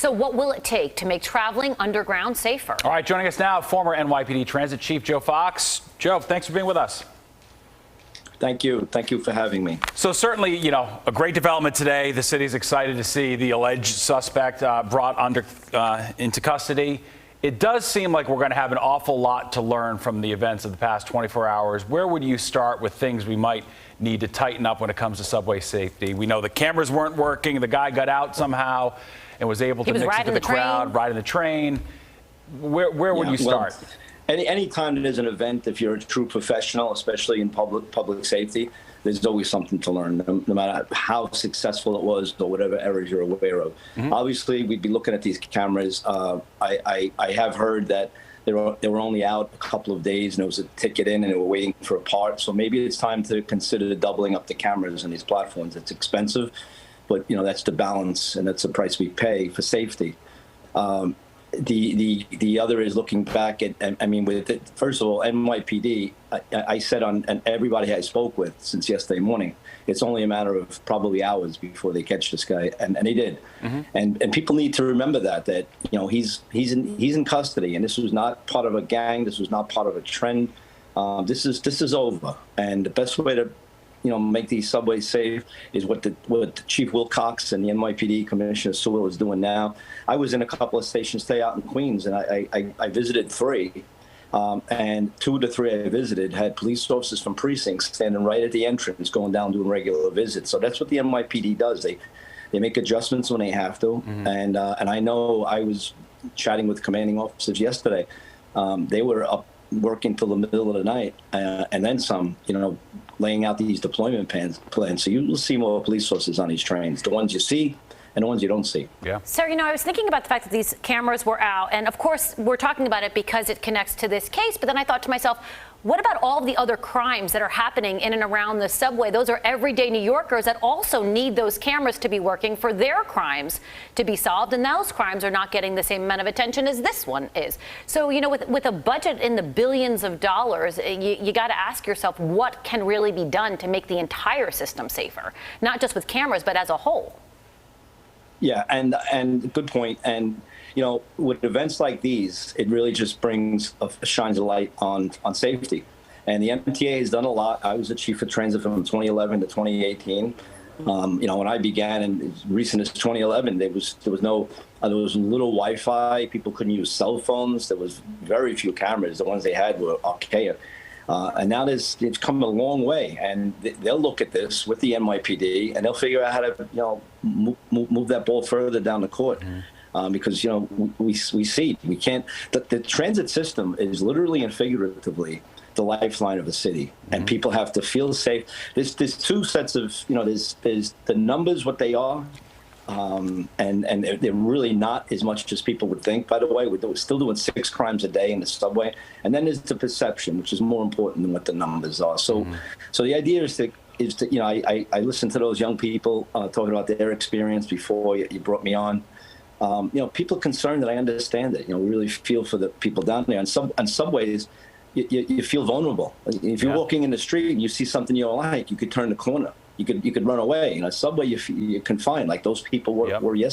So what will it take to make traveling underground safer? All right, joining us now, former NYPD Transit Chief Joe Fox. Joe, thanks for being with us. Thank you. Thank you for having me. So certainly, a great development today. The city's excited to see the alleged suspect brought into custody. It does seem like we're going to have an awful lot to learn from the events of the past 24 hours. Where would you start with things we might need to tighten up when it comes to subway safety? We know the cameras weren't working. The guy got out somehow and was able to mix into the crowd, riding the train. Where would you start? Any time there's an event, if you're a true professional, especially in public safety, there's always something to learn, no matter how successful it was or whatever errors you're aware of. Obviously, we'd be looking at these cameras. I have heard that they were only out a couple of days, and there was a ticket in, and they were waiting for a part. So maybe it's time to consider doubling up the cameras on these platforms. It's expensive, but that's the balance, and that's the price we pay for safety. The other is looking back at, first of all, NYPD, I said and everybody I spoke with since yesterday morning, it's only a matter of probably hours before they catch this guy, and they did. And people need to remember that he's in custody, and this was not part of a gang, this was not part of a trend. This is over, and the best way to make these subways safe is what Chief Wilcox and the NYPD Commissioner Sewell is doing now. I was in a couple of stations today out in Queens, and I visited 3. And 2 to 3 I visited had police officers from precincts standing right at the entrance going down doing regular visits. So that's what the NYPD does. They make adjustments when they have to. And I know I was chatting with commanding officers yesterday. They were up working till the middle of the night and then some, laying out these deployment plans. So you will see more police officers on these trains, the ones you see and the ones you don't see. Yeah. Sir, I was thinking about the fact that these cameras were out, and of course we're talking about it because it connects to this case, but then I thought to myself, what about all the other crimes that are happening in and around the subway? Those are everyday New Yorkers that also need those cameras to be working for their crimes to be solved, and those crimes are not getting the same amount of attention as this one is. So, with a budget in the billions of dollars, you got to ask yourself what can really be done to make the entire system safer, not just with cameras, but as a whole. Yeah, and good point. And with events like these, it really just shines a light on safety. And the MTA has done a lot. I was the chief of transit from 2011 to 2018. When I began, and as recent as 2011, there was little Wi-Fi. People couldn't use cell phones. There was very few cameras. The ones they had were archaic. And now it's come a long way, and they'll look at this with the NYPD, and they'll figure out how to move that ball further down the court. Because we see we can't. The transit system is literally and figuratively the lifeline of a city, and people have to feel safe. There's 2 sets of there's the numbers, what they are. And they're really not as much as people would think. By the way, we're still doing 6 crimes a day in the subway. And then there's the perception, which is more important than what the numbers are. So the idea is to I listened to those young people talking about their experience before you brought me on. People concerned, that I understand it. We really feel for the people down there. On subways, you feel vulnerable. If you're walking in the street and you see something you don't like, you could turn the corner. You could run away. Subway, you're confined, like those people were yesterday.